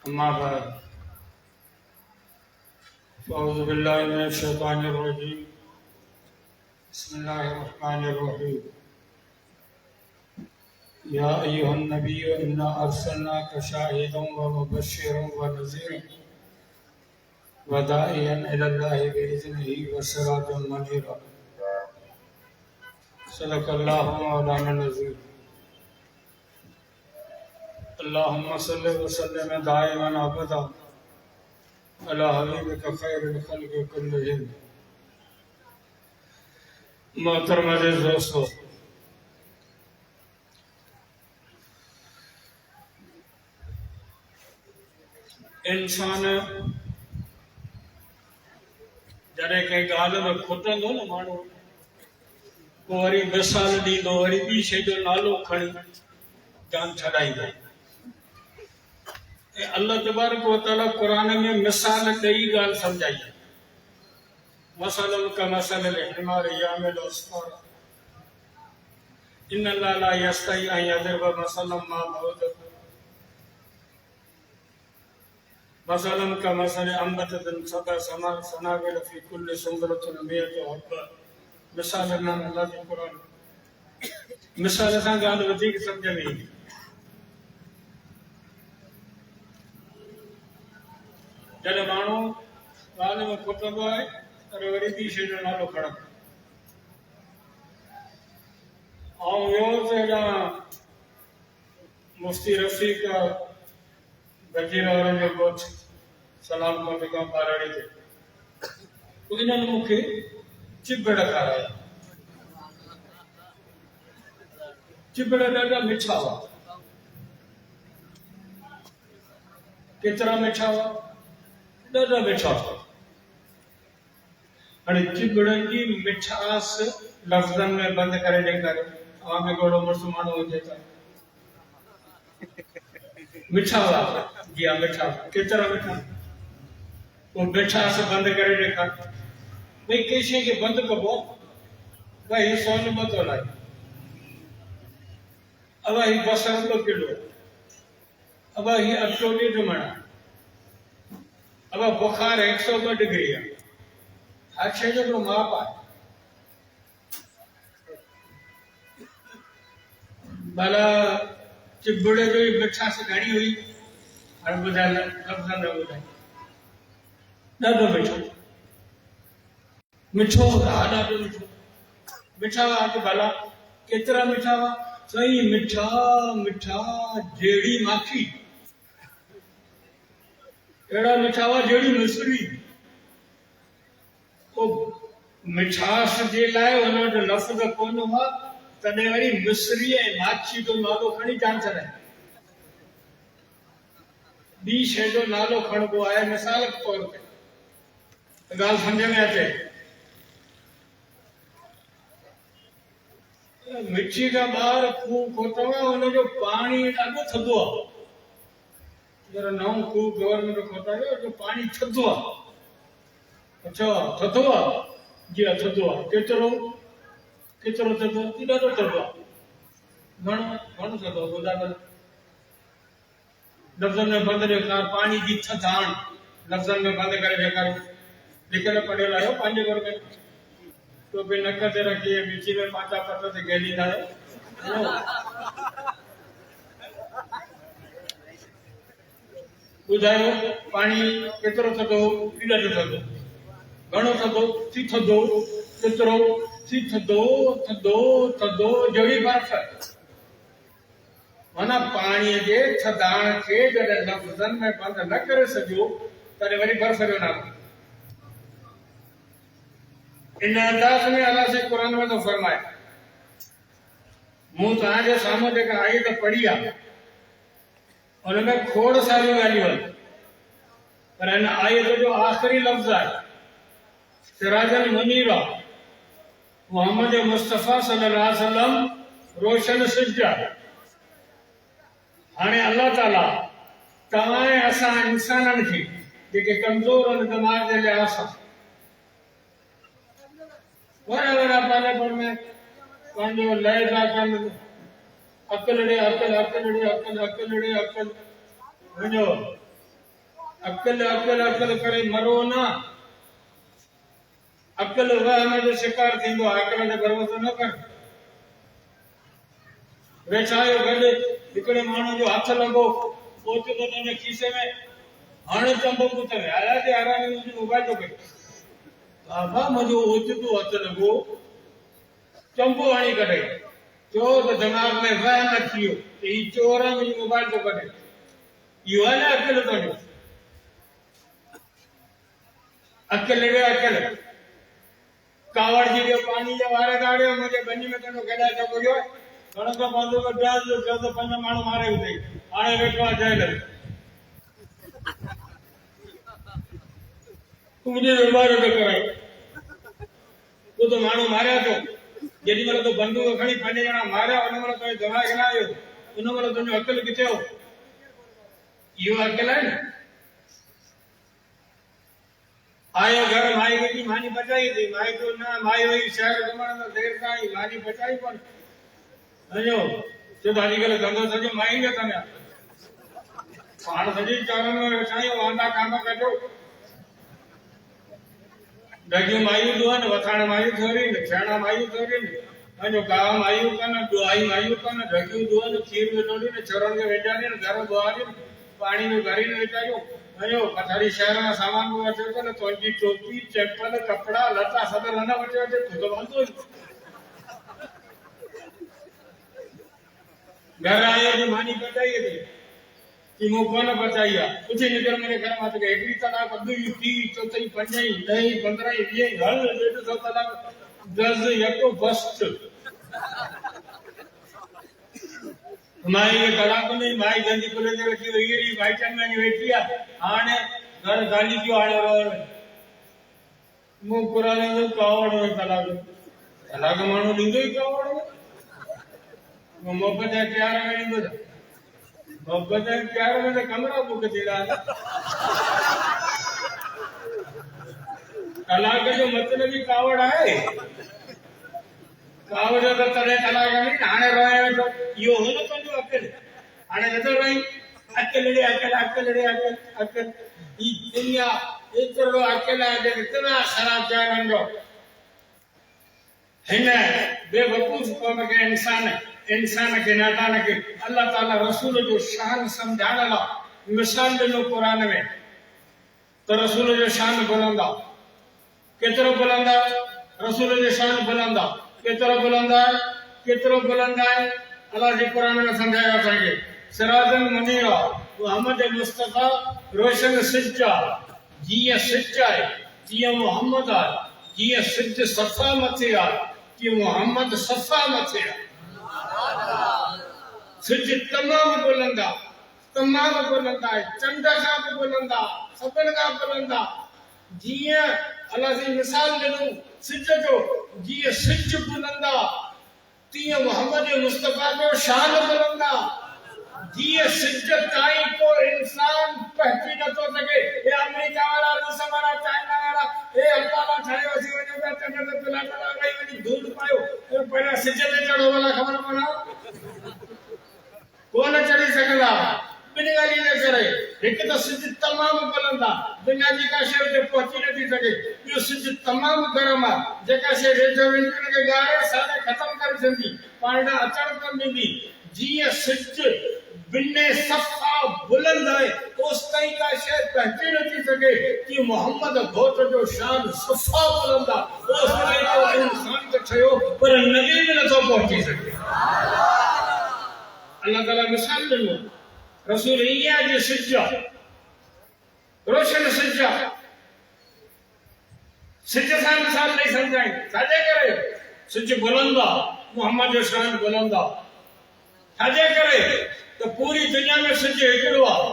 अम्मा बाद अऊज़ु बिल्लाहि मिनश शैतानिर रजीम बिस्मिल्लाहिर रहमानिर रहीम या अय्युहन नबिय्यु इन्ना अर्सलनाका शाहिदन व मुबश्शिरन व नज़ीरन व दाइयन इलल्लाहि बिइज़निहि व सिराजन मुनीरा सदक़ल्लाहु मौलाना नज़ीर अल्लाहुम्मा सल्लि व सल्लिम दाइमन अबदा अला हबीबिका खैरिल खल्क़ि कुल्लिहिम। मोहतरम अज़ीज़ दोस्तों, इंसान जॾहिं कंहिं ॻाल्हि में खुटंदो न माण्हू पोइ वरी मिसाल ॾींदो, वरी ॿी शइ जो नालो खणी जान छॾाईंदो। ऐं अल्लाह तबारक व तआला क़ुरान में मिसाल ॾेई ॻाल्हि सम्झाई। मसलन कमसलिल हिमार यहमिलु अस्फ़ारा इन्न अल्लाह ला यस्तही अन यज़रिब मसलन मा बऊदतन मसलन कमसलि अंबततिन सबअ सनाबिल फी कुल्लि सुंबलतिन मिअतु हब्बा। मिसाल न अल्लाह जो क़ुरान मिसाल सां ॻाल्हि वधीक सम्झ में ईंदी। जॾहिं माण्हू ॻाल्हि में खुटंदो आहे त वरी ॿी शइ जो नालो खणंदो। ऐं वियोसि हेॾां मुफ्ती रफ़ीक गजीरा वारनि जो ॻोठ सलाम कोट खां ॿाराड़ी ते इन्हनि मूंखे चिबड़ खाराया। चिबड़ ॾाढा मिठा हुआ। केतिरा मिठा हुआ? ॾाढा मिठा हुआ। हाणे चिबड़नि जी मिठास लफ़्ज़नि में बंदि करे ॾेखारियो। आम हिकिड़ो मुड़ुसु माण्हू हुजे त मिठा हुआ। जी हा, मिठा। केतिरा मिठा? वो मिठास बंदि करे ॾेखार। भई कंहिं शइ खे बंदि कबो भई ही 100 नंबर थो हलाए, अब ही बसर 2 किलो, अब ही अटो 1.5 मण, अब बुखार 102 डिग्री है। हर शइ जो हिकिड़ो माप आहे। भला चिबड़ जो मिठास घणी हुई? हाणे ॿुधाए लफ़्ज़नि में ॿुधाए। ॾाढो मिठो मिठो हा, ॾाढो मिठो। मिठा हुआ त भला केतिरा मिठा हुआ? साईं मिठा मिठा जहिड़ी माखी। अहिड़ा मिठा हुआ जहिड़ी मिस्री। मिठास जे लाइ हुन वटि लफ़्ज़ कोन हुआ, तॾहिं वरी मिस्री ऐं माखी जो नालो खणी जान छॾाए। ॿी शइ जो नालो खणबो आहे मिसाल के तौर ते। ॻाल्हि सम्झ में अचे? मिठी का ॿार खूह खोटो आहे, हुनजो पाणी ॾाढो थधो आहे। जरा नओं खूह गवर्नमेंट खोटायो जो पाणी थधो आहे। अच्छा, थधो आहे? जी हा, थधो आहे। केतिरो केतिरो थधो? ॾाढो थधो आहे। घणो घणो थधो? ॿुधायो। लफ़्ज़नि में बंदि ॾेखार। पाणी जी थधाण लफ़्ज़नि में बंदि करे ॾेखारियो। लिखियल पढ़ियल आहियो पंहिंजे घर में? तो भी नक ते रखी मिठी में पाचा पट ते गेलींदा आहियो। ॿुधायो पाणी केतिरो थधो? ॾाढो थधो। घणो थधो? थी थधो। केतिरो? थी थधो थधो थधो जहिड़ी बर्फ़। माना पाणीअ जे थधाण खे जॾहिं लफ़्ज़नि में बंदि न करे सघियो तॾहिं वरी बर्फ़ जो नालो। इन अंदाज़ में अल्लाह से कुरान में तो फरमाए। मूं तव्हांजे साम्हूं जेका आयत पढ़ी आहे उनमें खोड़ सारियूं ॻाल्हियूं आहिनि, पर हिन आयत जो आख़िरी लफ़्ज़ आहे सिराजल मुनीरा। मोहम्मद मुस्तफ़ा सल्लल्लाहु अलैहि वसल्लम रोशन सिज। हाणे अल्लाह ताला तव्हां ऐं असां इंसाननि खे जेके कमज़ोर आहिनि दिमाग़ जे लिहाज़ सां वड़ा पालेपण में पंहिंजो लय था कनि। अकल ॾे अकल, अकल ॾे अकल, अकल ॾे अकल। वञो अकल अकल अकल करे मरो ना। अकल वह में जो शिकार थींदो आहे, अकल ते भरोसो न कर। वेचायो गॾु हिकिड़े माण्हू जो हथ लॻो, ओचितो तुंहिंजे खीसे में, हाणे चंबो पुत्र आया ते आराम मुंहिंजी मोबाइल थो करे। बाबा मुंहिंजो ओचितो हथ लॻो, चंबो हणी कढे, चओ त दिमाग़ में वहम अची वियो त ही चोर आहे, मुंहिंजी मोबाइल थो कढे। इहो आहे न अकल तुंहिंजो। अकल ॾे अकल। कावड़ जी ॾियो पानी जा वार दाड़ियो, मुंहिंजे गंज में तुंहिंजो गॾा चको जो घणो त पंहिंजो ब्याज जो चओ त 5 माण्हू मारे हुते, हाणे वेठो आहे जेल। तूं मुंहिंजे व्यवहार न कराए, तूं त माण्हू मारिया थो। जेॾी महिल तूं बंदूक खणी 5 ॼणा मारिया, उन महिल तुंहिंजो दिमाग़ न आयो, उन महिल तुंहिंजो अकल किथे हो? इहो अकल आहे न। आयो घर, माई बेटी मानी बचाई थी, माई तो न, माई वही शहर घुमण में देर सां आई, मानी बचाई कोन। अजो तो अॼुकल्ह धंधो सॼो माई न कंदा, पाण सॼी चवण में वेठायूं, वांदा काम कजो। ढगियूं मायूं दुआन, वथाण मायूं थोरीन, छेणा मायूं थोरीन, अजो गांव मायूं कन, दुआई मायूं कन, ढगियूं दुआन, खीर विझोड़ीन, छोरनि खे वेचारीन, घर बुआरीन, पाणी में भरीन वेचारियूं। अजो पथारी शहर में सामान में वठे तो न, तुंहिंजी टोपी, चप्पल, कपड़ा, लटा सभु न वठे अचे, तूं त वांदो ई। घर आयो जी मानी बचाई थी कि मूं कोन बचाई आहे, उथी निकिर मुंहिंजे घर मां, तोखे हिकिड़ी तलाक, ॿी, टी, चोथई, 5, 10, 15, 20, हल 150 तलाक, दस यको बस्ट। माई ये तलाक नहीं, माई गंदी पुले ते रखी हुई रही, भाई चंद में वेठी आहे, हाणे घर गाली क्यों हाणे रो मूं पुराने जो कावड़ में तलाक, तलाक माण्हू ॾींदो ई कावड़ में। मोहब्बत है प्यार में ॾींदो त, मोहब्बत है प्यार में त कमरा बुक थी रहा। तलाक जो मतलब ही कावड़ है। कावड़ जो तॾहिं तलाक नहीं, हाणे रोए वेठो, इहो हो न तुंहिंजो अकल। हाणे नथो रोई, अकल ॾे अकल, अकल ॾे अकल, अकल। ही दुनिया एतिरो अकल आहे जो इतना शराब चाइण जो। हिन बेवकूफ़ क़ौम खे इंसान के नादान के अल्लाह ताला रसूल जो शान समझाने ला मिसाल ॾिनो कुरान में, तो रसूल जो शान बुलंद आहे। केतिरो बुलंद आहे? रसूल जो शान बुलंद आहे। केतिरो बुलंद आहे? केतिरो बुलंद आहे? अल्लाह जे कुरान में समझाया असांखे, सिराजन मुनीरा, मोहम्मद मुस्तफा रोशन सिज आहे। जीअं सिज आहे, जीअं मोहम्मद आहे, जीअं सिज सफ़ा मथे आहे, तीअं मोहम्मद सफ़ा मथे आहे। सिज तमाम बुलंद आहे, तमाम बुलंद आहे, चंड खां बि बुलंद आहे, सभिनि खां बुलंद आहे। जीअं अल्लाह जी मिसाल ॾिनो सिज जो, जीअं सिज बुलंद आहे, तीअं मोहम्मद मुस्तफा जो शान बुलंद आहे। जीअं सिज ताईं को इंसान पहुची नथो सघे, हे अमेरिका वारा, रूस वारा, चाइना वारा, हे अल्लाह ठाहियो, असीं वञूं पिया चंड ते प्लाट लॻाई वञी धूल पायो, पहिरियां सिज ते चढ़ो, भला ख़बर पवंदा कोन चढ़ी सघंदा। ॿिनि ॻाल्हियुनि जे करे, हिकु त सिज तमामु बुलंद आहे, दुनिया जी का शइ ते पहुची नथी सघे। ॿियो सिज तमामु गरम आहे, जेका शइ वेझो वेंदी उनखे ॻारे साड़े ख़तमु करे छॾींदी, पाण ॾांहुं अचणु कोन ॾींदी। जीअं सिज बिन्ने सफ़ा बुलंद आहे, ओस ताईं का शइ पहुची नथी सघे, कि मोहम्मद घोट जो शान सफ़ा बुलंद आहे, ओस ताईं को इंसान त ठहियो पर नबी बि नथो पहुची सघे। अल्लाह ताला मिसाल ॾिनो, रसूल ईअं आहे जो सिज आहे, रोशन सिज आहे। सिज सां मिसाल ॾेई सम्झाई, छाजे करे? सिज बुलंद आहे, मोहम्मद जो शान बुलंद आहे। छाजे करे? तो पूरी दुनिया में सिज हिकिड़ो आहे।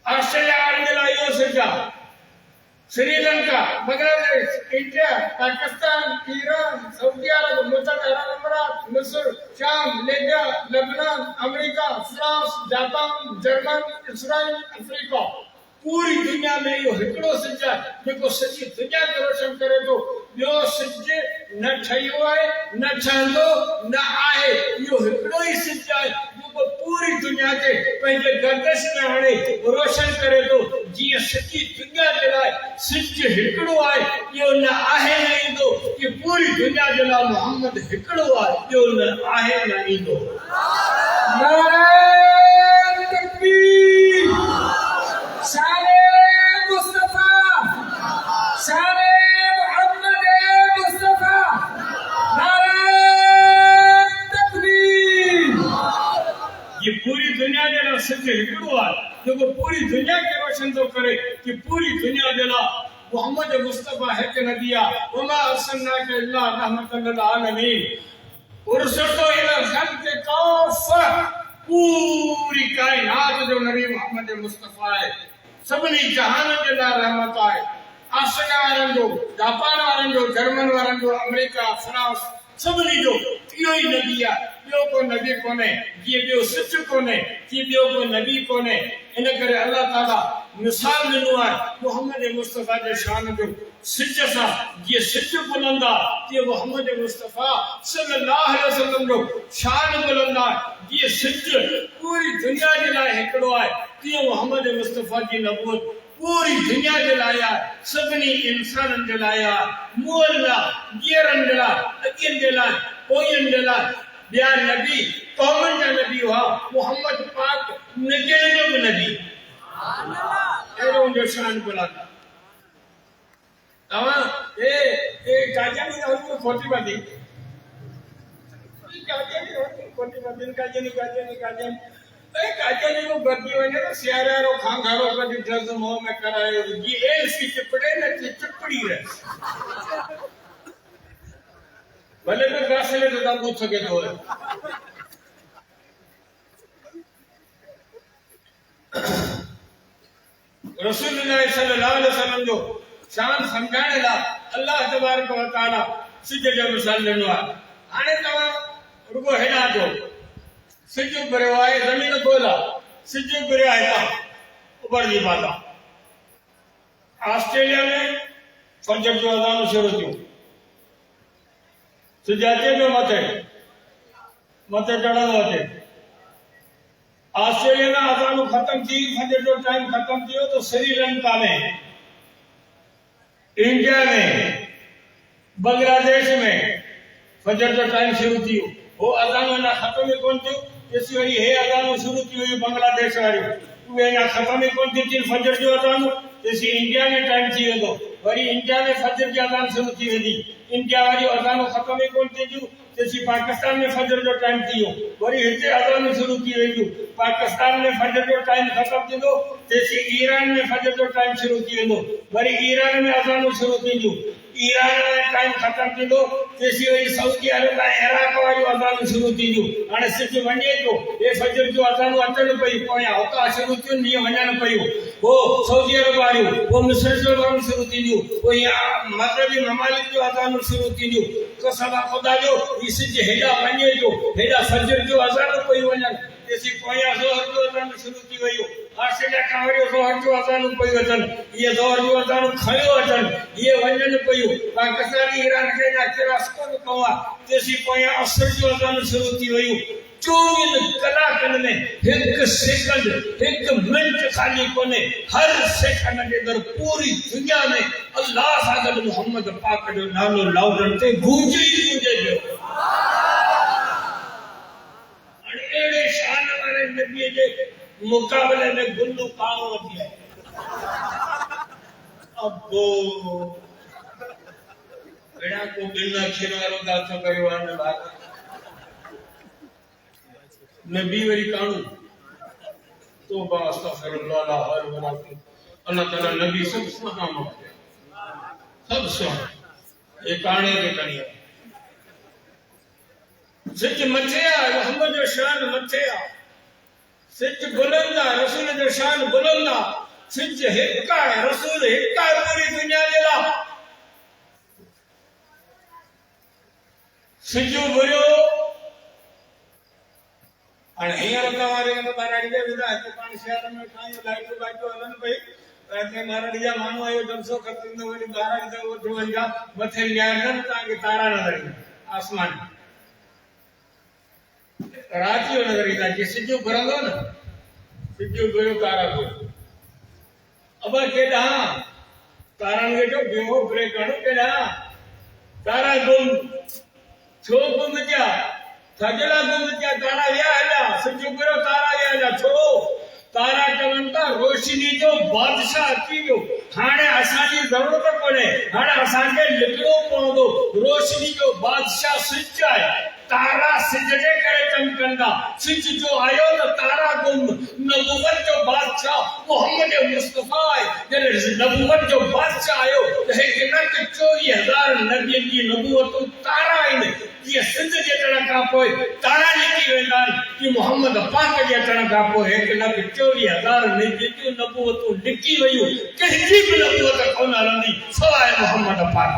ऑस्ट्रेलिया वारनि जे लाइ इहो सिज आहे, श्रीलंका, बांग्लादेश, इंडिया, पाकिस्तान, ईरान, सऊदी अरब, मुतहदा अरब अमीरात, मिस्र, शाम, लीबिया, लेबनान, America, France, Japan, German, Israel, Africa, पूरी दुनिया में इहो हिकिड़ो सिज आहे जेको सॼी दुनिया खे रोशन करे थो। ॿियो सिज न ठहियो आहे, न ठहंदो, न आहे। इहो हिकिड़ो ई सिज आहे को पूरी दुनिया के पंहिंजे गर्दश में हाणे रोशन करे तो जीअं सॼी दुनिया जे लाइ सिज हिकिड़ो आहे इहो न आहे न ईंदो कि पूरी दुनिया जे लाइ मोहम्मद हिकिड़ो आहे इहो न आहे न ईंदो। नारे तकबीर, शाने मुस्तफा, शाने पूरी दुनिया जे लाइ सिज हिकिड़ो आहे जेको पूरी दुनिया खे रोशन थो करे कि पूरी दुनिया जे लाइ मोहम्मद मुस्तफा हिकु नबी आहे। वमा अर्सलनाक इल्ला रहमतन लिल आलमीन उरसलतु इला ख़ल्क़ि काफ़ा, पूरी कायनात जो नबी मोहम्मद मुस्तफा आहे, सभिनी जहान जे लाइ रहमत आहे। ऑस्ट्रेलिया वारनि जो, जापान वारनि जो, जर्मन वारनि जो, अमेरिका, फ्रांस सभिनी जो इहो ई नबी आहे, ॿियो को नबी कोन्हे, जीअं ॿियो सिज कोन्हे, जीअं ॿियो को नबी कोन्हे। इन करे अल्लाह ताला मिसाल ॾिनो आहे मोहम्मद मुस्तफा जे शान जो सिज सां। जीअं सिज बुलंद आहे तीअं मोहम्मद मुस्तफा सल्लल्लाहु अलैहि वसल्लम जो शान बुलंद आहे। जीअं सिज पूरी दुनिया जे लाइ हिकिड़ो आहे तीअं मोहम्मद मुस्तफा जी नबूवत पूरी दुनिया जे लाइ आहे, सभिनी इंसाननि जे लाइ आहे, मुअल लाइ, गियरनि जे लाइ, अॻियनि जे लाइ, पोयनि जे लाइ। ॿिया नबी क़ौमनि जा नबी हुआ, मोहम्मद पाक निकिरनि जो बि नबी, अहिड़ो हुनजो शान बुलंद। तव्हां काजनी हुजूं खोटी बाती, काजनी को गद्दी वने तो सियारो खांगारो कदी ड्रग मुंह में करायो जी ऐसी चिपड़े न चिपड़ी रहे भले तो गासले तो दाम पूछ के तो रसूलुल्लाह सल्लल्लाहु अलैहि वसल्लम जो शान समझाने ला अल्लाह तबारक व तआला सिज जो मिसाल ॾिनो आहे। हाणे तव्हां रुगो हेॾा जो सिज भरियो आहे, ज़मीन गोला सिज भरियो आहे उभरजी पाता। ऑस्ट्रेलिया में फजर जो अज़ान शुरू थियो, सिज अचे पियो मथे मथे चढ़ंदो अचे। ऑस्ट्रेलिया में अज़ान खत्म थी, फजर जो टाइम खत्म थियो तो श्रीलंका में, इंडिया में, बांग्लादेश में फजर जो टाइम शुरू थियो। वो अज़ान अञा खत्म ही कोन थियो, जेसी वरी हे अज़ान शुरू थी हुई बांग्लादेश वारी, उहे अञा खत्म ही कोन थी फजर जो अज़ान, जेसी इंडिया में टाइम थी वेंदो वरी इंडिया में फजर जो अज़ान शुरू थी वेंदी। इंडिया वारी अज़ान खत्म ही कोन थींदियूं जेसी पाकिस्तान में फजर जो टाइम थी वियो, वरी हिते अज़ान शुरू थी वेंदियूं। पाकिस्तान में फजर जो टाइम खत्म थींदो जेसी ईरान में फजर जो टाइम शुरू थी वेंदो, वरी ईरान में अज़ान शुरू थींदियूं। ईरान में टाइम खत्म थींदो जेसी वरी सऊदी अरब ऐं इराक वारियूं अज़ान शुरू थींदियूं। हाणे सिज वञे थो, हे फजर जो अज़ान अचनि पयूं, पोयां हुतां शुरू थियूं, हीअं वञनि पयूं। वो सऊदी अरब वारियूं, वो मिस्र जो अज़ान शुरू थींदियूं, वो यहाँ मग़रिबी ममालिक जो अज़ान शुरू थींदियूं। कसम आहे खुदा जो ही सिज हेॾा वञे थो, हेॾा फजर जो अज़ान पयूं वञनि जेसी पोयां ज़ोहर जो अज़ान शुरू थी वियो। ऑस्ट्रेलिया खां वरी ज़ोहर जो अज़ान पयूं अचनि, इहे ज़ोहर जो अज़ान खयो अचनि, इहे वञनि पयूं। पाकिस्तान ईरान खे अञा क्रॉस कोन कयो आहे जेसी पोयां असर जो अज़ान शुरू थी वियूं। 24 कलाकनि में हिकु सेकंड, हिकु मिनट खाली कोन्हे, हर सेकंड जे अंदरि पूरी दुनिया में अल्लाह सां गॾु मोहम्मद पाक जो नालो लाउडनि ते गूंजे ई गूंजे पियो। हाणे अहिड़े शान वारे नबीअ जे मुक़ाबले में गुल्लू कांव वधी आहे। अबो अहिड़ा को ॿिन अखियुनि वारो ॻाल्हि करियो आहे न नबी वरी काणू तौबा अस्तगफिरुल्लाह ला हौल वला कुव्वता। अल्लाह ताला नबी सब सुना मांगे, सब सुना ये काणे के कणिया सिज मथे आहे, मोहम्मद जो शान मथे आहे, सिज बुलंद आहे, रसूल जो शान बुलंद आहे। सिज हिकु आहे, रसूल हिकु आहे पूरी दुनिया जे लाइ। सिज बुरियो हाणे हींअर तव्हांजे नारायणी जे विधा हिते पाण शहर में ठाहियूं लाइटूं वाइटूं हलनि पई, हिते नारायणी जा माण्हू आयो जलसो ख़त्म वरी ॿाहिरां जो वठी वञा मथे न्यारनि तव्हांखे तारा नज़र ईंदा आसमान। रातियो नजर ईंदा जे सिजु घुरंदो न सिजु घुरियो तारा घुर अब केॾा तारनि खे जो ॿियो ब्रेक हणो केॾा तारा गुम छो गुम थिया थजला गुम थिया तारा विया हलिया सिजु घुरियो तारा विया हलिया छो तारा चवनि था रोशनी जो बादशाह अची वियो हाणे असांजी ज़रूरत कोन्हे हाणे असांखे लिखणो पवंदो रोशनी जो बादशाह सिज आहे तारा सिज जे करे चमकंदा सिज जो आयो त तारा गुम नबूवत जो बादशाह मोहम्मद मुस्तफा आहे जॾहिं नबूवत जो बादशाह आयो त हिकु न 24,000 नबियनि जी नबूवतूं तारा आहिनि जीअं सिज जे अचण खां पोइ तारा लिकी वेंदा आहिनि कि मोहम्मद पाक जे अचण खां पोइ हिकु न 24,000 जेतियूं नबूवतूं लिकी वयूं कंहिंजी बि नबूवत कोन हलंदी सवाइ मोहम्मद पाक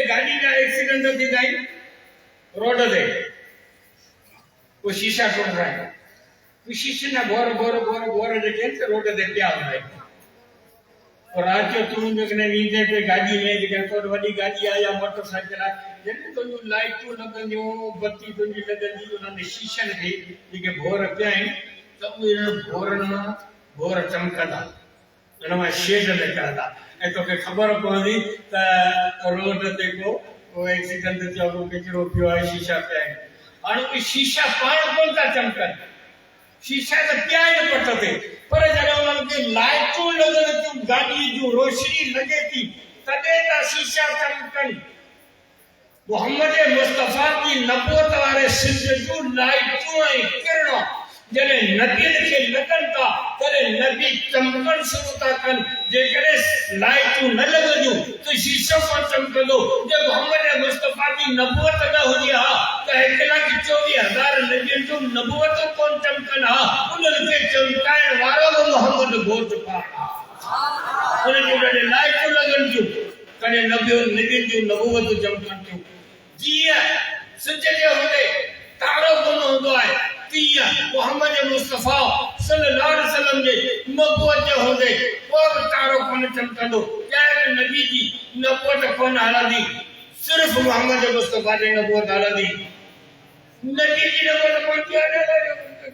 गाड़ी का एक्सीडेंट थी गई रोड ते वो शीशा टूट रहा है शीशे ना गोर गोर गोर गोर जेके रोड ते पिया हूंदा आहिनि और रात जो तू जने नींदे पे गाड़ी में जेके कोई वडी गाड़ी आ या मोटरसाइकिल आ जने तो लाइटूं लॻंदियूं बत्ती तुंहिंजी लॻंदी उन्हनि शीशनि खे जेके भोर पिया आहिनि त उहे भोरनि मां भोर चमकंदा उन मां शेड निकिरंदा ऐं तोखे ख़बर पवंदी त रोड ते को एक्सीडेंट थियो को किचिरो पियो आहे शीशा पिया आहिनि हाणे उहे शीशा पाण कोन था चमकनि शीशा त पिया आहिनि पट ते पर जॾहिं उन्हनि खे लाइटूं लॻनि थियूं गाॾीअ जूं रोशनी लॻे थी तॾहिं त शीशा चमकनि मोहम्मद मुस्तफा की नबूवत वारे सिज जूं लाइटूं ऐं किरण जॾहिं नबियनि खे लॻनि था तॾहिं नबी चमकण शुरू था कनि जेकॾहिं लाइटूं न लॻंदियूं त शीशो कोन चमकंदो जे मोहम्मद मुस्तफा जी नबूवत न हुजे हा त 1,24,000 नबियनि जूं नबूवतूं कोन चमकनि हा उन्हनि खे चमकाइण वारो बि मोहम्मद घोट पाक आहे उन जूं जॾहिं लाइटूं लॻनि थियूं तॾहिं नबियनि जूं नबूवतूं चमकनि थियूं जीअं सिज जे हूंदे तारो कोन हूंदो आहे तीअं मोहम्मद मुस्तफा सल्लल्लाहु अलैहि वसल्लम जे नबूवत जे हूंदे को बि तारो कोन चमकंदो कंहिं नबी जी नबूवत कोन हलंदी सिर्फ़ मोहम्मद मुस्तफा जी नबूवत हलंदी नबी जी नबूवत कोन थी हले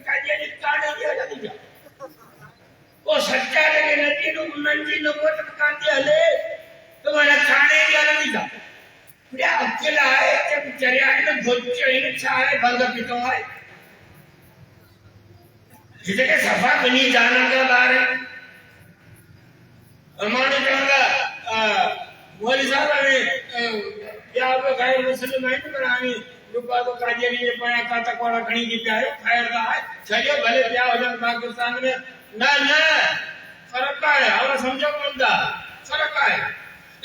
काजे जी काने जी हलंदी वो सच्चा लगे नबी नु उन्हनि जी नबूवत कोन थी हले तो वणा काने जी हलंदी ॿिया अकेला आहे कि चरिया आहिनि घुच आहिनि छा आहे बंदि पितो आहे जिसके सफा बनी जाना का बार है हमारे कहना मौलवी साहब ने या आप गैर मुस्लिम है पर आनी रुपा तो काजिया नहीं पाया का तक वाला खणी की प्यारे खैर का है चलिए भले प्या हो जाए पाकिस्तान में ना ना फर्क है और समझो बंदा फर्क है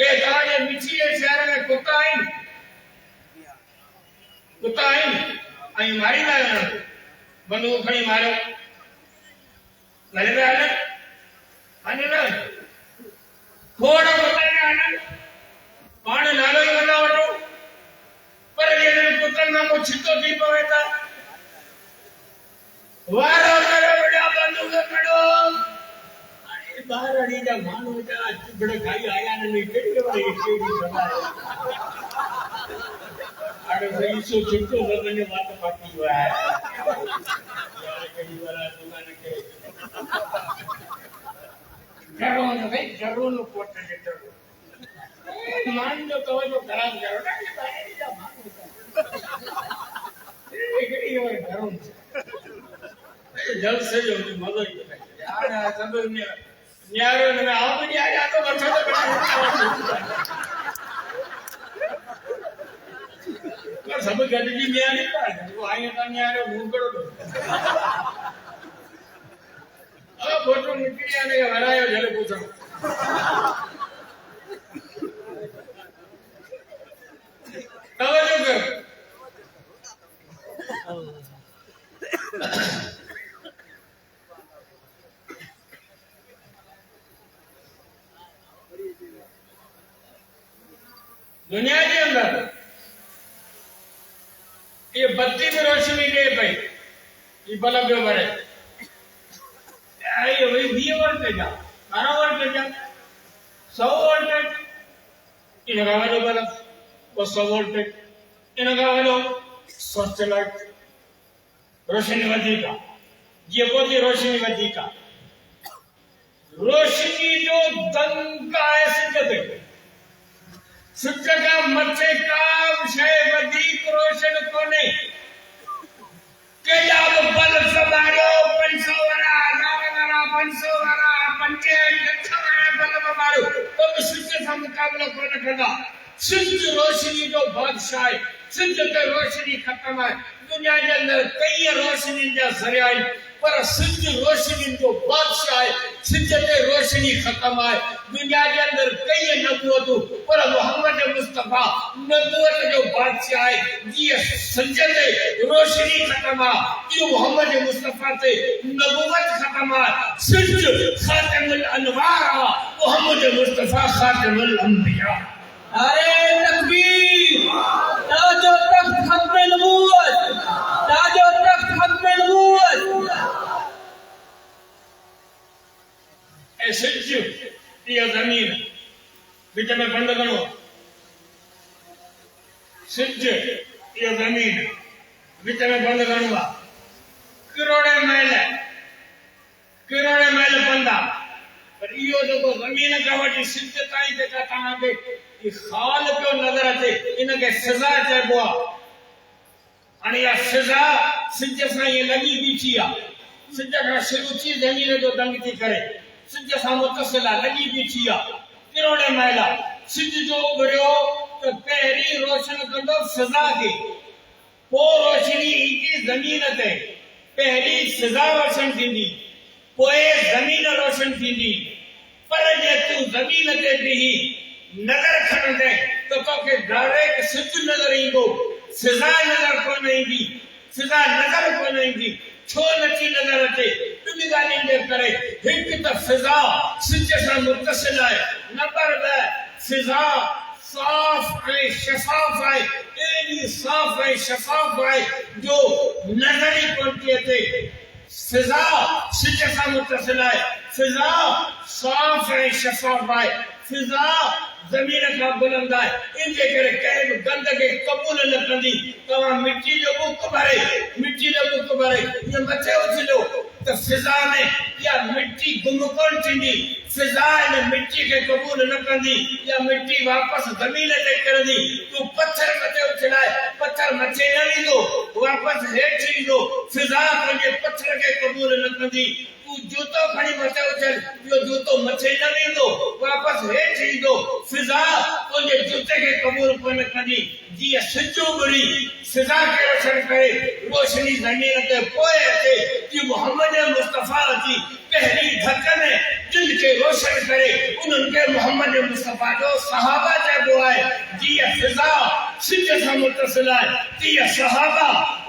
ये जहां मिठी शहर में कुत्ता आइन आई मारी ना बंदूक खणी मारो लड़े आने आने ना थोड़ा बताने आने पाने नालो ही बना वटो पर ये पुत्र ना को छितो दी पवेता वारो करे बड़ा बंदूक कड़ो अरे बाहर अड़ी जा मानो जा बड़े खाई आया ने केड़ी वाली केड़ी सदा अरे सही सो छितो लगने बात बाकी हुआ है यार केड़ी वाला दुकान के जरूर न भाई जरूर न कोट जे जरूर मान जो तो जो खराब करो ना ये भाई जा मान ये केड़ी और जरूर जल्द से जल्द मदद यार सब न्यारो में आप नहीं आ तो बच्चा तो कर सब गंदगी न्याय नहीं पाए वो आए का न्यारो मुंह करो अब फोटो निकली आने का हरायो जले पूछो तवज्जो कर दुनिया के अंदर ये बत्ती में रोशनी दे भाई ये बल्ब जो बड़े वोल्टेज आहे, 12 वोल्टेज आहे, 100 वोल्टेज इन खां वॾो बल्ब, 200 वोल्टेज इन खां वॾो सर्च लाइट, रोशनी वधीक आहे, जीअं पोइ रोशनी वधीक आहे। रोशनी जो दंग आहे सिज ते, सिज खां मथे का बि शइ वधीक रोशन कोन्हे। केॾा बि बल्ब ॿारियो, 500 वारा, 1000 वारा, 500 वारा, 5 लख वारा बल्ब ॿारियो, तो बि सिज सां मुक़ाबिलो कोन कंदा। सिज रोशनी जो बादशाह आहे, सिज ते रोशनी ख़तम आहे। दुनिया जे अंदर कई रोशनी जा ज़रिया आहिनि, पर सिज रोशनी जो बादशाह है, सिज ते रोशनी खत्म है। दुनिया के अंदर कई नबूवतूं, पर मोहम्मद मुस्तफा नबूवत जो बादशाह है। जी सिज ते रोशनी खत्म है, ये मोहम्मद मुस्तफा ते नबूवत खत्म है। सिज खातिमुल अनवार है, मोहम्मद मुस्तफा खातिमुल अंबिया। अरे तकबीर, ताजो तख्त खत्म नबूवत, ताजो तख्त खत्म नबूवत। सिज ये जमीन बीच में बंद करो, सिज ये जमीन बीच में बंद करूंगा। किरोड़े मैल बंदा, पर इहो जेको जमीन का वठी सिज ताईं जेका तव्हांखे ई खाल पियो नज़र अचे, इनखे सज़ा चइबो आहे। हाणे इहा सज़ा सिज सां ईअं लॻी बीठी आहे, सिज खां शुरू थी ज़मीन जो दंग थी करे, सिज सां मुतसिल आहे, लॻी बीठी आहे, किरोड़े मैल आहे। सिज जो उभरियो त पहिरीं रोशन कंदो सज़ा खे, पोइ रोशनी ईंदी ज़मीन ते। पहिरीं सज़ा रोशन थींदी, पोइ ज़मीन रोशन थींदी। पर जे तूं ज़मीन ते बीही नज़र खणंदे त तोखे डायरेक्ट सिज नज़र ईंदो, सज़ा नज़र कोन ईंदी, सज़ा नज़र कोन ईंदी। छो नथी नज़र अचे? ॿिनि ॻाल्हियुनि जे करे। हिकु त फिज़ा सिज सां मुतसिल आहे, नंबर 2 फिज़ा साफ़ ऐं शफ़ाफ़ आहे, एॾी साफ़ ऐं शफ़ाफ़ आहे जो नज़र ई कोन थी अचे। फिज़ा सिज सां मुतसिल आहे, फिज़ा साफ़ ऐं शफ़ाफ़ आहे, फिज़ा ज़मीन खां बुलंद आहे। इन जे करे कंहिं बि गंद खे क़बूल न कंदी। तव्हां मिट्टी जो बुक भरे, मिट्टी जो बुक भरे इहो मथे उछलियो त फिज़ा में इहा मिट्टी गुम कोन थींदी। फिज़ा इन मिट्टी खे क़बूल न कंदी, इहा मिट्टी वापसि ज़मीन ते किरंदी। तूं पत्थर मथे उछलाए, पत्थर मथे न ईंदो, वापसि हेठि ईंदो। फिज़ा तुंहिंजे पत्थर खे क़बूल न कंदी। तूं जूतो खणी मथे उछल, इहो जूतो मथे न वेंदो, वापसि हेठि ईंदो। फिज़ा तुंहिंजे जूते खे क़बूल कोन कंदी। जीअं सिज उभरी फिज़ा खे रोशन करे, रोशनी ज़मीन ते पोइ अचे, कि मोहम्मद मुस्तफा अची पहिरीं धक में जिन खे रोशन करे, उन्हनि खे मोहम्मद मुस्तफा जो सहाबा चइबो आहे। जीअं फिज़ा सिज सां मुतसिल आहे, तीअं सहाबा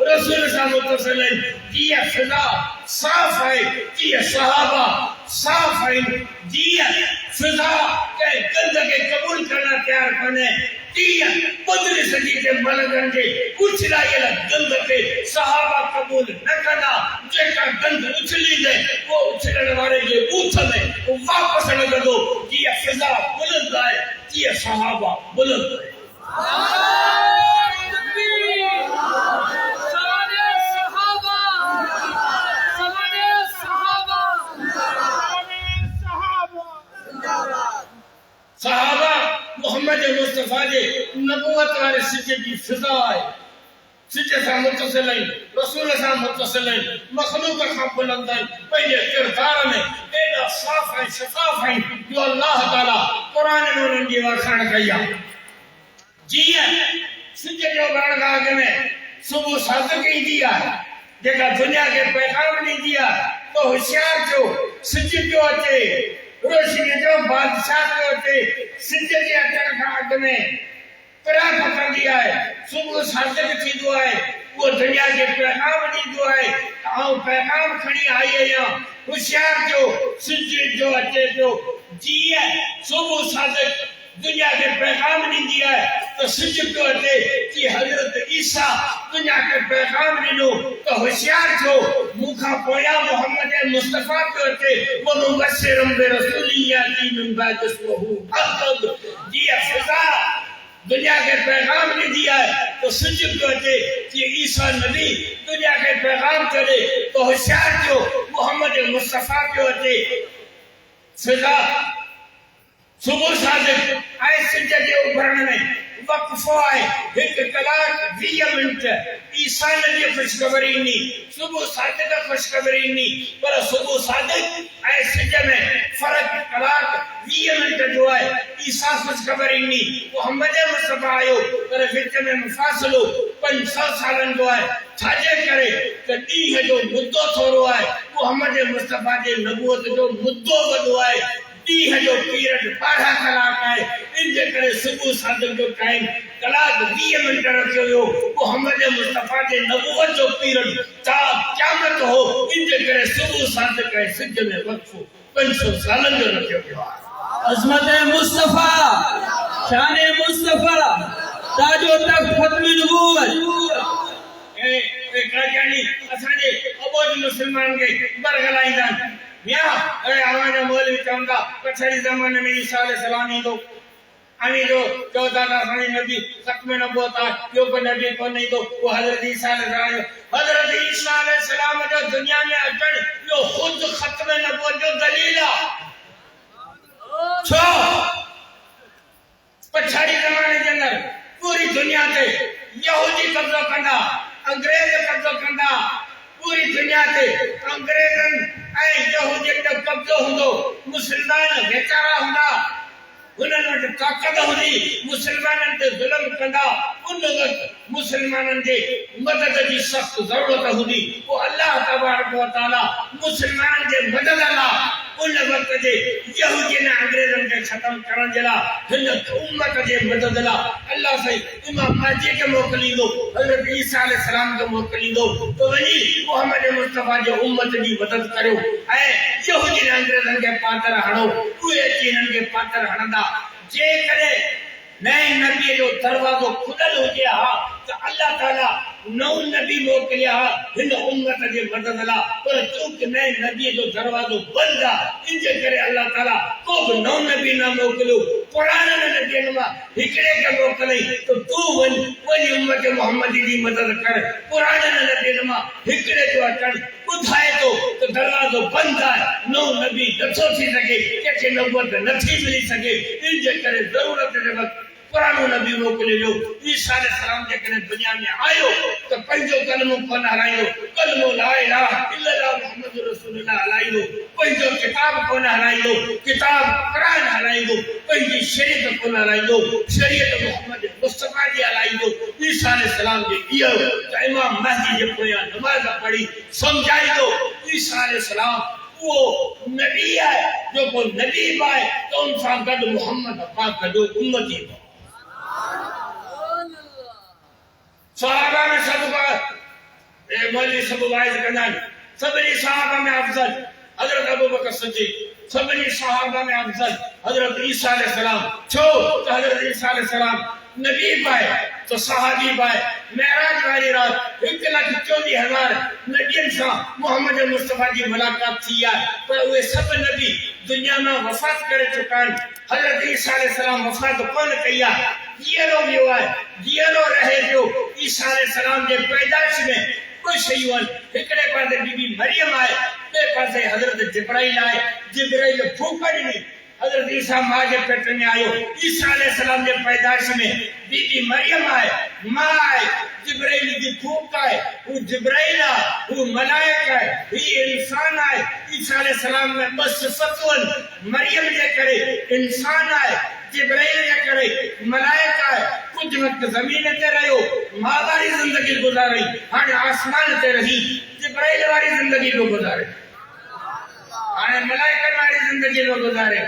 रसूल सां मुतसिल आहिनि। जीअं फिज़ा साफ़ आहे, तीअं सहाबा साफ़ आहिनि। जीअं फिज़ा कंहिं गंद खे क़बूल करण तयारु कोन्हे, तीअं 15वीं सदी जे मलंगनि जे उछलायल गंद खे सहाबा क़बूल न कंदा। जेका गंद उछलींदे, उहो उछलण वारे जे बूथ में वापसि लॻंदो। जीअं फिज़ा बुलंद आहे, तीअं सहाबा बुलंद आहे। सहाबा मोहम्मद मुस्तफा जे नबूवत वारे सिज जी फिज़ा आहे। सिज सां मुतसिल आहिनि, रसूल सां मुतसिल आहिनि, मखलूक खां बुलंद आहिनि। पंहिंजे किरदार में एॾा साफ़ ऐं शफ़ाफ़ आहिनि जो अल्लाह ताला क़ुरान में उन्हनि जी वखाण कई आहे। जीअं सिज जो बारगाह में सुबुह सादिक ईंदी आहे, जेका दुनिया खे पैगाम ॾींदी आहे, तो होशियार थियो सिज पियो अचे, रोशनी जो बादशाह पियो अचे। सिज जे अचण खां अॻु में पिराक कंदी आहे, सुबुह सादिक थींदो आहे, उहो दुनिया खे पैगाम ॾींदो आहे। आउं पैगाम खणी आई आहियां, होशियार थियो सिज जो अचे पियो। जीअं सुबुह सादिक दुनिया खे पैगाम ॾींदी आहे, तो सिज पियो अचे कि हज़रत ईसा दुनिया खे पैगाम ॾिनो त होशियार थियो मूंखां पोयां मोहम्मद मुस्तफ़ा पियो अचे वो मुबश्शिरम बिरसूलिन याती मिन बाद इस्मुहु अहमद जीअं फ़िज़ा दुनिया के पैगाम ने दिया है तो सिज पियो अचे कि ईसा नबी दुनिया के पैगाम करे तो होशियार थियो मोहम्मद मुस्तफ़ा पियो अचे फ़िज़ा सुबुह सादिक ऐं सिज जे उभरण में वक़्फ़ो आहे 1 कलाक 20 मिनट ईसा नबी ख़ुशख़बरी ईंदी सुबुह सादिक ख़ुशख़बरी ईंदी पर सुबुह सादिक ऐं सिज में फ़र्क़ कलाक 20 मिनट जो आहे ईसा ख़ुशख़बरी ईंदी मोहम्मद मुस्तफ़ा आयो पर विच में मुफ़ासिलो 500 सालनि जो आहे छाजे करे त ॾींहं जो मुद्दो थोरो आहे मोहम्मद मुस्तफ़ा जे नबूअत जो मुद्दो वॾो आहे ॾींहं जो पीरियड 12 कलाक आहे इन जे करे सुबुह सादिक जो टाइम कलाक 20 मिनट रखियो वियो मोहम्मद मुस्तफ़ा जे नबूवत जो पीरियड क़यामत हो इन जे करे सुबुह सादिक ऐं सिज में वक़्फ़ो 500 सालनि जो रखियो वियो आहे अज़मत मुस्तफ़ा शान मुस्तफ़ा ताजो तख्त ख़त्म नबूवत ए काजानी असांजे अबोज मुस्लमान खे बरगलाईंदा आहिनि मियां अरे आवाज मौलवी चवंदा पछड़ी ज़माने में ईसा अलैहिस्सलाम ईंदो आमीदो चौथा साईं नबी ख़त्म नबूवत आहे ॿियो को नबी कोन ईंदो वो हज़रत ईसा अलैहिस्सलाम जो दुनिया में अचण इहो ख़ुदि ख़त्म नबूवत जो दलील आहे छो पछड़ी ज़माने जे अंदरि पूरी दुनिया ते यहूदी कब्ज़ो कंदा अंग्रेज कब्ज़ो कंदा पूरी दुनिया ते अंग्रेजन ऐं यहूदियन जो कब्ज़ो हूंदो मुस्लमान बेचारा हूंदा उन्हनि वटि ताक़त हूंदी मुस्लमाननि ते ज़ुल्म कंदा उन वक़्तु मुस्लमाननि जे मदद जी सख़्त ज़रूरत हूंदी पोइ अल्लाह तबारक व तआला मुस्लमाननि जे मदद लाइ उन वक़्त जे यहूदियन अंग्रेजन खे ख़त्म करण जे लाइ हिन उम्मत जे मदद लाइ अल्लाह साईं इमाम महदी खे मोकिलींदो हज़रत ईसा अलैहिस्सलाम खे मोकिलींदो त वञी मोहम्मद मुस्तफ़ा जे उम्मत जी मदद करियो ऐं यहूदियन अंग्रेजन खे पातर हणो उहे अची हिननि खे पातर हणंदा जेकॾहिं नए नबी जो दरवाज़ो खुलियल हुजे हा त अल्लाह ताला नओं नबी मोकिलिया हा हिन उम्मत जे मदद लाइ पर चूंकि नए नबी जो दरवाज़ो बंदि आहे इन जे करे अल्लाह ताला को बि नओं नबी न मोकिलियो पुराणनि नबियनि मां हिकिड़े खे मोकिलियई त तूं वञी उम्मत मोहम्मदी जी मदद कर पुराणनि नबियनि मां हिकिड़े जो अचणु ॿुधाए थो त दरवाज़ो बंदि आहे नओं नबी नथो थी सघे कंहिंखे नबूवत नथी मिली सघे इन जे करे ज़रूरत जे वक़्तु पुरानो नबी मोकिलियो ईसा अलैहिस्सलाम जेकॾहिं दुनिया में आयो त पंहिंजो कलमो कोन हलाईंदो कलमो ला इलाहा इल्लल्लाह मुहम्मद रसूलुल्लाह हलाईंदो पंहिंजो किताब कोन हलाईंदो किताब क़ुरान हलाईंदो पंहिंजी शरीयत कोन हलाईंदो शरीयत मोहम्मद मुस्तफ़ा जी हलाईंदो ईसा अलैहिस्सलाम जी इहो त इमाम महदी जे पोयां नमाज़ पढ़ी सम्झाईंदो ईसा अलैहिस्सलाम वो नबी है जो को नबी पाए तो उन सां गॾु मोहम्मद पाक जो उम्मती हो सहाबा में सब ए मौलवी सब वाइज कंदा सभी सहाबा में अफजल हजरत अबू बकर सिद्दीक सभी सहाबा में अफजल हजरत ईसा अलैहिस्सलाम छो तो हजरत ईसा अलैहिस्सलाम नबी पाए तो सहाबी पाए मेराज वाली रात 1,24,000 नबियन से मोहम्मद मुस्तफ़ा की मुलाकात थी है पर वे सब नबी दुनिया में वफात कर चुका है हजरत ईसा अलैहिस्सलाम वफात कौन कया जीरो भी हुआ है जीरो रहे जो ईसा अलैहिस्सलाम के पैदाइश में कुछ शयूं एकड़े पासे बीबी मरियम आए बे पासे हजरत जिब्राइल आए जिब्राइल फूकड़ी में हजरत ईसा मां के पेट में आयो ईसा अलैहिस्सलाम के पैदाइश में बीबी मरियम आए मां आए जिब्राइल की फूक आए वो जिब्राइल आ वो मलाइका है ये इंसान आए ईसा अलैहिस्सलाम में बस सतवन मरियम जे करे इंसान आए जिब्राइल जे करे मलाइका है कुछ वक्त जमीन ते रहो मां वाली जिंदगी गुजारी हाने आसमान ते रही जिब्राइल वाली जिंदगी को गुजारे हाने मलाइका वाली जिंदगी को गुजारे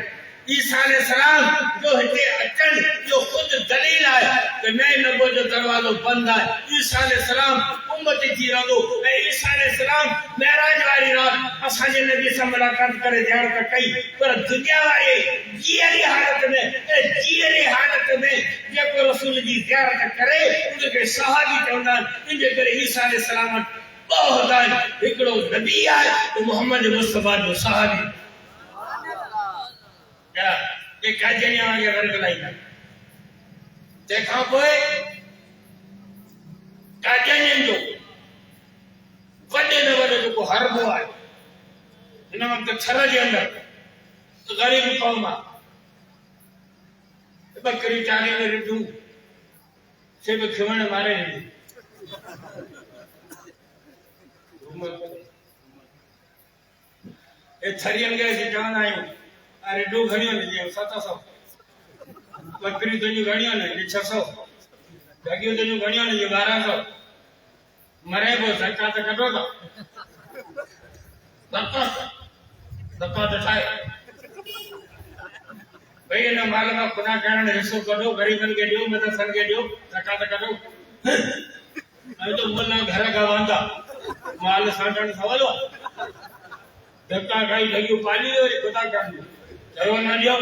ईसा अलैहिस्सलाम जो हिते अचन जो खुद दलील है कि नए नबो जो दरवाजो बंद है ईसा अलैहिस्सलाम उम्मत थी रहो ए ईसा अलैहिस्सलाम मेराज वाली रात असाजे नबी से मुलाकात करे ध्यान का कई पर दुनिया वाले जीअरी हालत में जीअरी हालत में जेको रसूल जी ज़ियारत करे उनके सहाबी चवंदा इनके करे ईसा अलैहि सलाम बहुत हिकड़ो नबी है तो मोहम्मद मुस्तफा जो सहाबी क्या ये काजनिया आगे वर्ग लाइना देखा पोए काजनियन जो वडे ने वडे जो हरबो है इन वक्त छर जे अंदर गरीब कौम बकरी चारे में रिटू से भी खिवण मारे ए थरियन के जिटान आयो अरे दो घणियो ने जे 700 बकरी तो जो घणियो ने 600 जागियो तो जो घणियो ने 1200 मरे वो सरकार तो कटो धक्का तो ठाए भाई ना माल का खुदा कारण हिस्सो कढो गरीबन के दियो मदद सन के दियो धक्का तो कटो अरे तो मोला घर का वांदा माल साटण सवालो धक्का खाई लगी पाली और खुदा कारण जयो ना दियो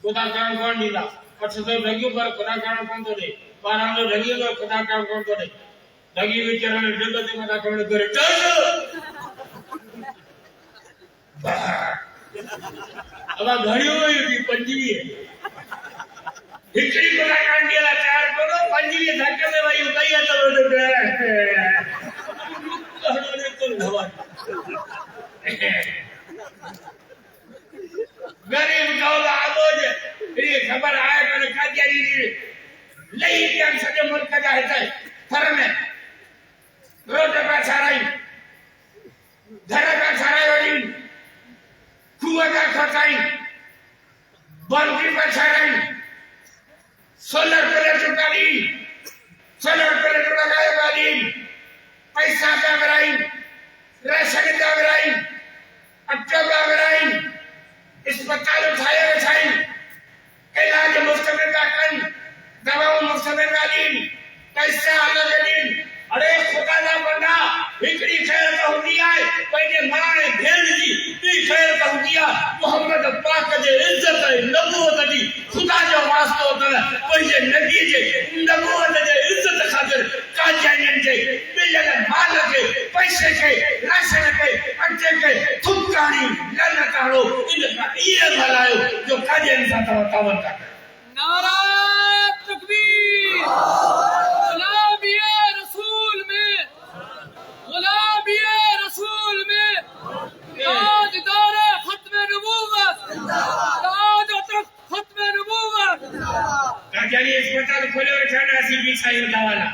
खुदा कारण कौन दीदा पछ तो लगी पर खुदा कारण कौन तो दे पर हम लोग लगी तो खुदा कारण कौन तो दे लगी बेचारा ने डेलो दे मना कौन करे अब घड़ियो ही पंजीवी हिकड़ी को काट दिया चार करो पंजीवी धक्के में भाई उताइया चलो तो तुम धवा गरीब कौला आगोज ये खबर आए कर कादियारी लई के सके मुल्क का है थर में रोड का साराई घर का साराई वाली कुआं का खटाई बाउंड्री पर साराई सोलर प्लेट उतारी सोलर प्लेट लगाए वाली पैसा का बराई राशन का बराई अट्टा का बराई अस्पताल उठाए बचाई इलाज मुफ्त में का कन दवाओं मुफ्त में वाली पैसा अलग दिन अरे खुदा ना बंदा हिकड़ी खैर तो दिया है पहले मां भेड़ जी भी खैर तो दिया मोहम्मद पाक जे इज्जत है नबूवत दी खुदा जो वास्तो होता है पहले नबी जे नबूवत जे इज्जत खातिर काजनियन जे मिलल माल के पैसे के राशन के अट्टे के थुकानी लन्नत हड़ो इनका ये भलायो जो काजन सा तावन का नारा तकबीर रसूल में ताजदार खत्म नबूवत ताज तक खत्म नबूवत काजनी अस्पताल खोले और छाना सी भी साई दवाला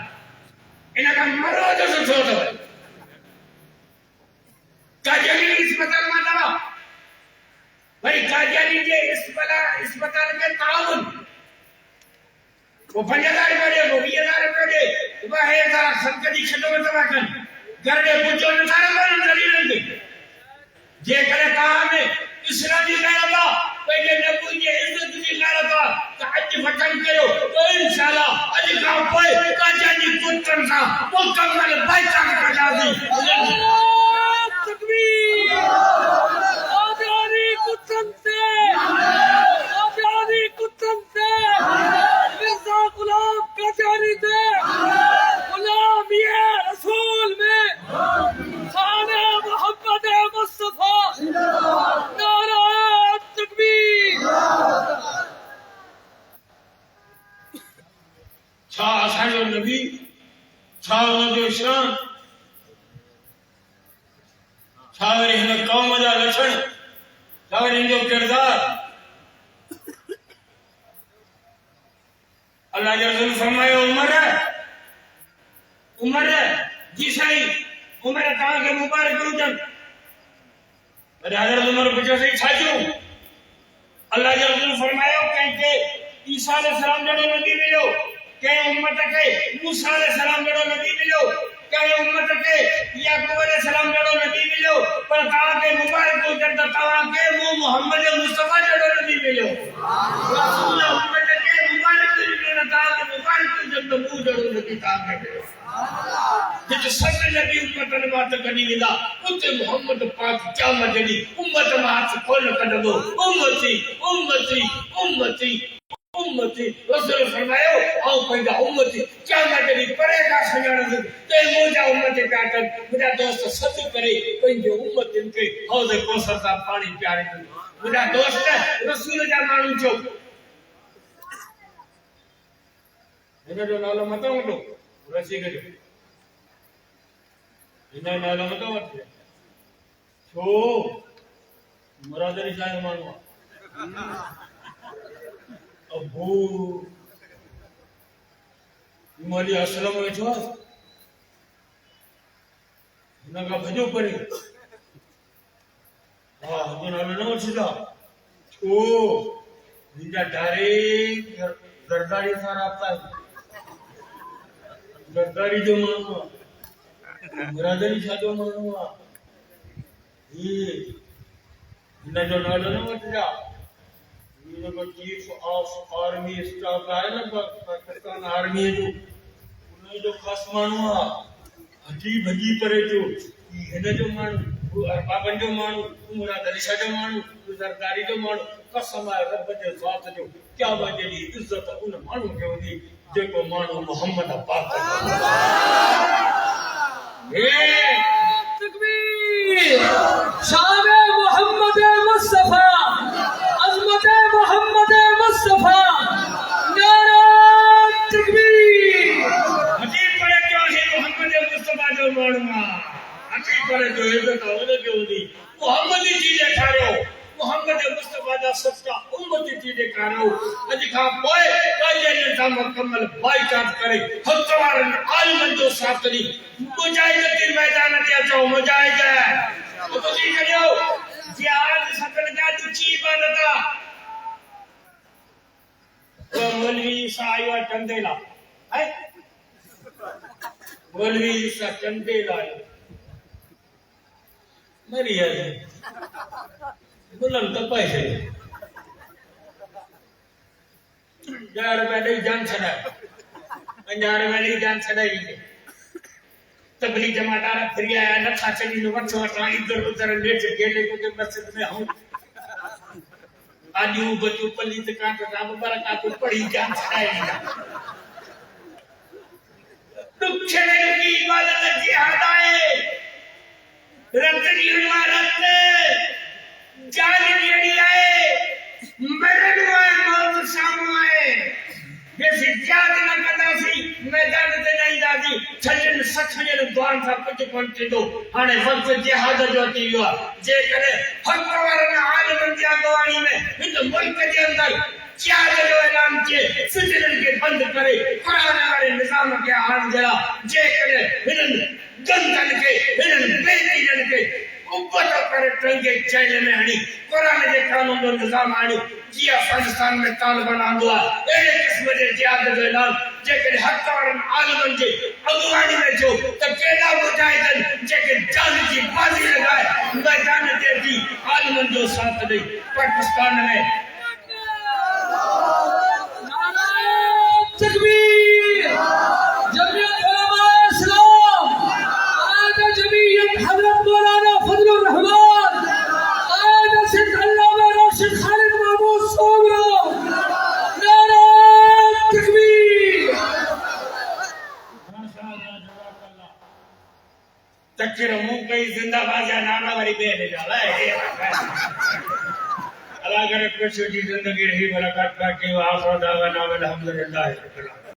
इनका मरो जो सोचो काजनी अस्पताल में दवा भाई काजनी के अस्पताल के ताउन वो 5000 रुपए दे वो 20000 रुपए दे वो है का संकटी खटो दवा कर गरडे पूछो न सारा मन चली रही जे करे कहा में इस्लामी कहता पहले नबी की इज्जत की करता तो आज फटन करो तो इंशाल्लाह आज का कोई काजनी पुत्र सा मुकम्मल बैठक कर दी तकबीर आजादी कुतंते मिर्जा गुलाम काजनी थे गुलाम ये रसूल में खाने मोहम्मद मुस्तफा नारा तकबीर छा असांजो नबी छा उनजो शान छा वरी हिन कौम जा लक्षण छा वरी हिन जो किरदार अल्लाह जो रसूल फरमायो उमर जी साईं उमर ता के मुबारक हुजन अरे हज़रत उमर पूछो सही छाजो अल्लाह जो रसूल फरमायो के ईसा अलैहि सलाम जड़ो नबी मिलो के उम्मत के मूसा अलैहि सलाम जड़ो नबी मिलो के उम्मत के याकूब अलैहि सलाम जड़ो नबी मिलो पर ता के मुबारक हुजन ता के मोहम्मद मुस्तफा जड़ो नबी मिलो रसूल उम्मत के मुबारक हुजन ता के मुबारक हुजन तो मुंह जड़ो नबी ता के जिते सब नबी उम्मत ने बात कनी विदा उते मोहम्मद पाक क़यामत दी उम्मत में हाथ खोल कढंदो उम्मती उम्मती उम्मती उम्मती रसूल फरमायो आओ पंहिंजा उम्मती क़यामत ॾींहुं परे खां सुञाणंदुसि त मुंहिंजा उम्मत पिया कनि मुंहिंजा दोस्त सॾु करे पंहिंजे उम्मतियुनि खे हौज़ कौसर सां पाणी पियारींदुसि मुंहिंजा दोस्त रसूल जा माण्हू चओ हिन जो नालो मथां वठो रसीद जो हिन जो नालो मथां वठो छो मुरादरी शाह जो माण्हू आहे अबू मौली असलम वेठो आहे हिन खां भॼो परे हा हिन जो नालो न वठंदा छो हिनजा डायरेक्ट ज़रदारी सां राब्ता आहे ज़रदारी जो माण्हू आहे मुरादरी शाह जो माण्हू आहे हिन जो नालो न वठंदा चीफ ऑफ आर्मी स्टाफ आहे न पाकिस्तान आर्मी जो ख़ासि माण्हू आहे हटी भॼी परे जो हिन जो माण्हू अरबाबनि जो माण्हू मुरादरी शाह जो माण्हू ज़रदारी जो माण्हू कसम आहे रब जे ज़ात जो क़यामत जी इज़त उन माण्हू खे हूंदी जेको माण्हू मोहम्मद पाक तकबीर शान मोहम्मद मुस्तफा अज़मत मोहम्मद मुस्तफा नारा तकबीर हटी परे जो है मोहम्मद मुस्तफा जो माण्हू आहे हटी परे जो इज़त उन खे हूंदी मोहम्मद जी ॾेखारियो मोहम्मद मुस्तफा जा सच्चा उम्मत जी ॾेखारियो अॼु खां पोइ काई निज़ाम मुकम्मल बाइकाट करे हक़ वारनि आलिमनि जो साथ ॾी मुजाहिद के मैदान ते अचो मुजाहिद ॿुधी करियो जिहाद सतन जा ॾुखी इबादत आहे मौलवी ईसा आयो आहे टंडेला है मौलवी ईसा टंडेला मरी आहे बुलंद पैसे 10 रुपए ॾेई जान छॾाए 50 रुपए ॾेई जान छॾाई तबली जमादार फिरी आया नथा चली न वठो वठा इधर उधर लेट गेले को के मस्जिद में हूं आदियूं बचू पलीत काट रब बरकात पढ़ी जान छॾाए दुखड़े की इबादत जिहाद आहे रतनी इमारत जान ॾियणी आहे मरण आहे मौत साम्हूं आहे जेसी याद न कंदासीं मैदान ते न ईंदासीं छॾनि सखनि दुआनि सां कुझु कोन थींदो हाणे वक़्तु जिहाद जो अची वियो आहे जेकॾहिं हक़ वारनि आलिमनि जी अॻुवाणी में हिन मुल्क जे अंदरि जिहाद जो ऐलान थिए फितरनि खे बंदि करे क़ुर वारे निज़ाम खे आणिजणा जेकॾहिं हिननि गंदनि खे हिननि बेदीननि खे उबत करे टंगे चैले में हणी कुरान जे कानून जो निज़ाम आणियो जीअं अफगानिस्तान में तालिबान आंदो आहे अहिड़े क़िस्म जे जिहाद जो ऐलान जेकॾहिं हक़ वारनि आलिमनि जे अॻुवाणी में थियो त केॾा मुजाहिदनि जेके जान जी बाज़ी लॻाए मैदान ते अची आलिमनि जो साथ ॾेई पाकिस्तान में नारा तकबीर जमीयत उलमा इस्लाम आदा जमीयत हज़रत मौलाना फजलुर रहमान आदा सिद्ध अल्लामा राशिद खालिद महमूद सोमरो नारा तकबीर तकबीर मुंह कई जिंदाबाद या नाना वारी बेने जाला है अल्लाह करे कुछ जी जिंदगी रही बरकत का के आखिर दावा ना अल्हम्दुलिल्लाह